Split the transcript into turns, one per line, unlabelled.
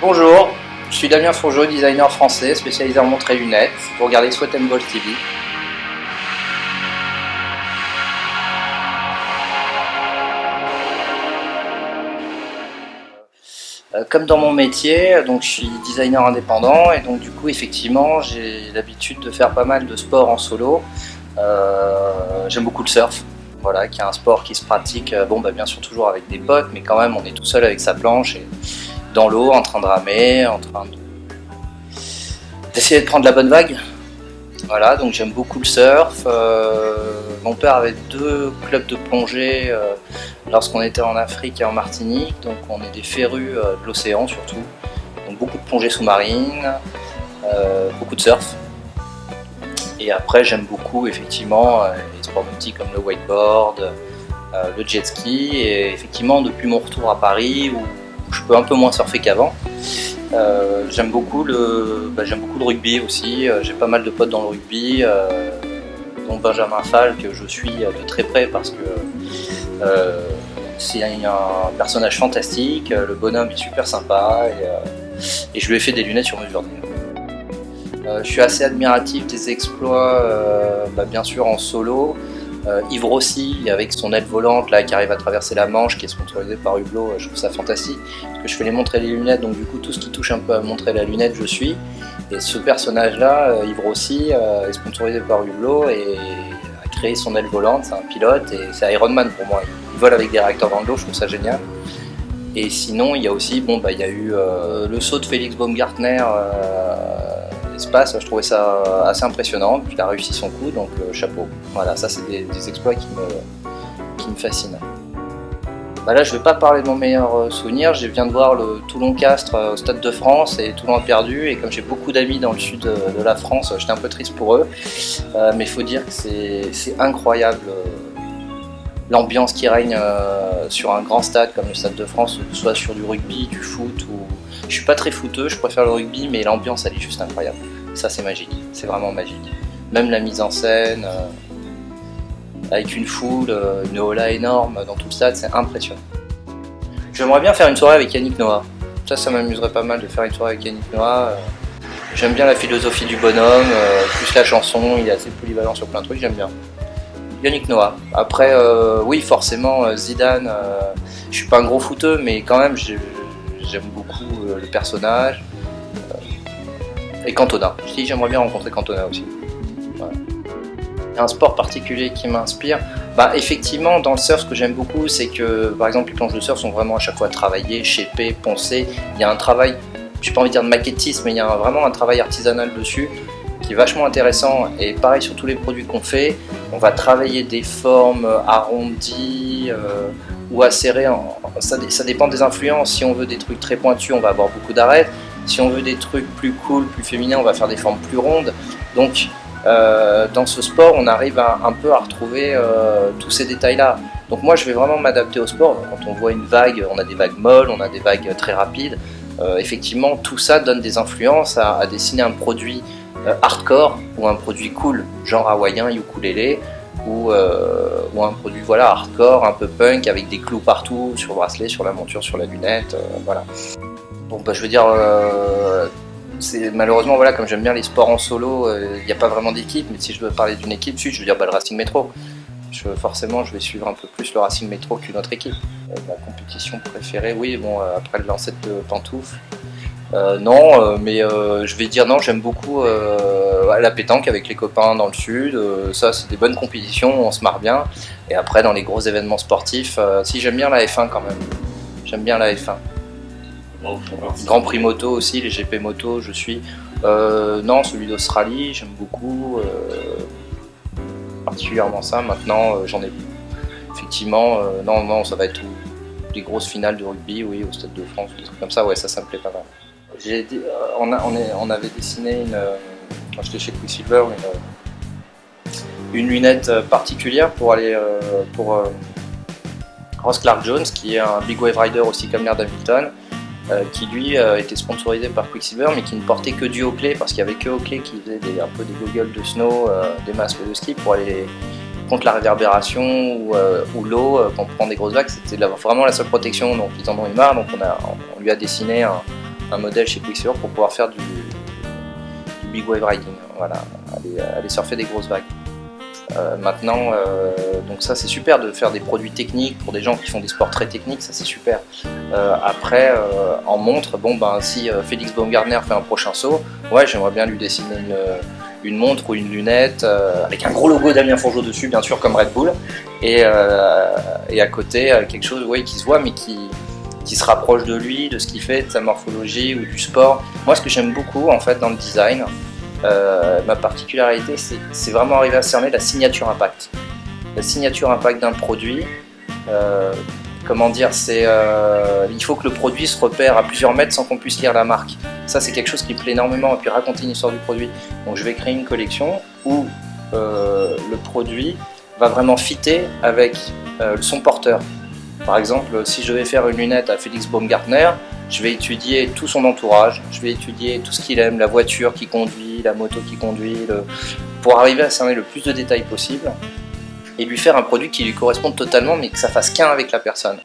Bonjour, je suis Damien Fourgeau, designer français spécialisé en montres et lunettes. Vous regardez Sweat & Gold TV. Comme dans mon métier, donc je suis designer indépendant et donc du coup effectivement j'ai l'habitude de faire pas mal de sport en solo. J'aime beaucoup le surf, voilà, qui est un sport qui se pratique, bien sûr toujours avec des potes, mais quand même on est tout seul avec sa planche et dans l'eau, en train de ramer, d'essayer de prendre la bonne vague. Voilà, donc j'aime beaucoup le surf. Mon père avait 2 clubs de plongée lorsqu'on était en Afrique et en Martinique, donc on est des férus de l'océan surtout. Donc beaucoup de plongée sous-marine, beaucoup de surf. Et après j'aime beaucoup effectivement les sports nautiques comme le wakeboard, le jet ski, et effectivement depuis mon retour à Paris où je peux un peu moins surfer qu'avant. J'aime beaucoup le rugby aussi. J'ai pas mal de potes dans le rugby, dont Benjamin Fall que je suis de très près parce que c'est un personnage fantastique. Le bonhomme est super sympa et je lui ai fait des lunettes sur mesure. Je suis assez admiratif des exploits, bien sûr en solo. Yves Rossi avec son aile volante là, qui arrive à traverser la Manche, qui est sponsorisé par Hublot, je trouve ça fantastique parce que je fais les montres et les lunettes, donc du coup tout ce qui touche un peu à montrer la lunette je suis, et ce personnage là, Yves Rossi, est sponsorisé par Hublot et a créé son aile volante, c'est un pilote et c'est Iron Man pour moi, il vole avec des réacteurs dans le dos, je trouve ça génial. Et sinon il y a aussi, il y a eu le saut de Félix Baumgartner l'espace, je trouvais ça assez impressionnant, puis il a réussi son coup, donc chapeau. Voilà, ça c'est des exploits qui me fascinent. Là je ne vais pas parler de mon meilleur souvenir, je viens de voir le Toulon-Castres au Stade de France et Toulon a perdu, et comme j'ai beaucoup d'amis dans le sud de la France, j'étais un peu triste pour eux, mais il faut dire que c'est incroyable l'ambiance qui règne sur un grand stade comme le Stade de France, que ce soit sur du rugby, du foot ou... Je suis pas très footeux, je préfère le rugby, mais l'ambiance elle est juste incroyable. Ça c'est magique, c'est vraiment magique. Même la mise en scène, avec une foule, une aula énorme dans tout le stade, c'est impressionnant. J'aimerais bien faire une soirée avec Yannick Noah. Ça m'amuserait pas mal de faire une soirée avec Yannick Noah. J'aime bien la philosophie du bonhomme, plus la chanson, il est assez polyvalent sur plein de trucs, j'aime bien. Yannick Noah. Après, oui forcément, Zidane, je suis pas un gros footeux, mais quand même j'aime beaucoup le personnage. Et Cantona. Si, j'aimerais bien rencontrer Cantona aussi. Voilà. Il y a un sport particulier qui m'inspire. Effectivement, dans le surf, ce que j'aime beaucoup, c'est que, par exemple, les planches de surf sont vraiment à chaque fois travaillées, shapées, poncées. Il y a un travail, je n'ai pas envie de dire de maquettisme, mais il y a vraiment un travail artisanal dessus qui est vachement intéressant. Et pareil sur tous les produits qu'on fait, on va travailler des formes arrondies ou acérées. Ça dépend des influences. Si on veut des trucs très pointus, on va avoir beaucoup d'arêtes. Si on veut des trucs plus cool, plus féminins, on va faire des formes plus rondes. Donc dans ce sport, on arrive un peu à retrouver tous ces détails-là. Donc moi, je vais vraiment m'adapter au sport. Quand on voit une vague, on a des vagues molles, on a des vagues très rapides. Effectivement, tout ça donne des influences à dessiner un produit hardcore ou un produit cool, genre hawaïen, ukulélé, ou un produit hardcore, un peu punk, avec des clous partout, sur le bracelet, sur la monture, sur la lunette, voilà. Bon, je veux dire, malheureusement, comme j'aime bien les sports en solo, il n'y a pas vraiment d'équipe, mais si je dois parler d'une équipe, je veux dire le Racing Métro. Forcément, je vais suivre un peu plus le Racing Métro qu'une autre équipe. Ma compétition préférée, oui, après le lancer de pantoufles, non, mais je vais dire non, j'aime beaucoup la pétanque avec les copains dans le sud, ça c'est des bonnes compétitions, on se marre bien. Et après, dans les gros événements sportifs, si j'aime bien la F1 quand même, j'aime bien la F1. Grand Prix moto aussi, les GP moto, je suis. Non, celui d'Australie, j'aime beaucoup, particulièrement ça. Maintenant, j'en ai effectivement, non, ça va être les grosses finales de rugby, oui, au Stade de France, des trucs comme ça, ouais, ça me plaît pas mal. On avait dessiné quand j'étais chez Quicksilver, une lunette particulière pour aller pour Ross Clark Jones, qui est un Big Wave Rider aussi comme l'air d'Hamilton. Qui lui était sponsorisé par Quicksilver, mais qui ne portait que du Oakley, parce qu'il n'y avait que Oakley qui faisait un peu des goggles de snow, des masques de ski pour aller contre la réverbération ou l'eau quand on prend des grosses vagues. C'était vraiment la seule protection, donc ils en ont eu marre, donc on lui a dessiné un modèle chez Quicksilver pour pouvoir faire du big wave riding, voilà, aller surfer des grosses vagues. Maintenant, donc ça c'est super de faire des produits techniques pour des gens qui font des sports très techniques, ça c'est super. Après, en montre, bon ben si Félix Baumgartner fait un prochain saut, ouais j'aimerais bien lui dessiner une montre ou une lunette avec un gros logo Damien Fourgeau dessus, bien sûr comme Red Bull, et à côté quelque chose ouais, qui se voit mais qui se rapproche de lui, de ce qu'il fait, de sa morphologie ou du sport. Moi ce que j'aime beaucoup en fait dans le design, ma particularité, c'est vraiment arriver à cerner la signature impact. La signature impact d'un produit, comment dire, il faut que le produit se repère à plusieurs mètres sans qu'on puisse lire la marque. Ça, c'est quelque chose qui me plaît énormément, et puis raconter une histoire du produit. Donc je vais créer une collection où le produit va vraiment fitter avec son porteur. Par exemple, si je vais faire une lunette à Félix Baumgartner, je vais étudier tout son entourage, je vais étudier tout ce qu'il aime, la voiture qu'il conduit, la moto qu'il conduit, pour arriver à cerner le plus de détails possible et lui faire un produit qui lui corresponde totalement mais que ça fasse qu'un avec la personne.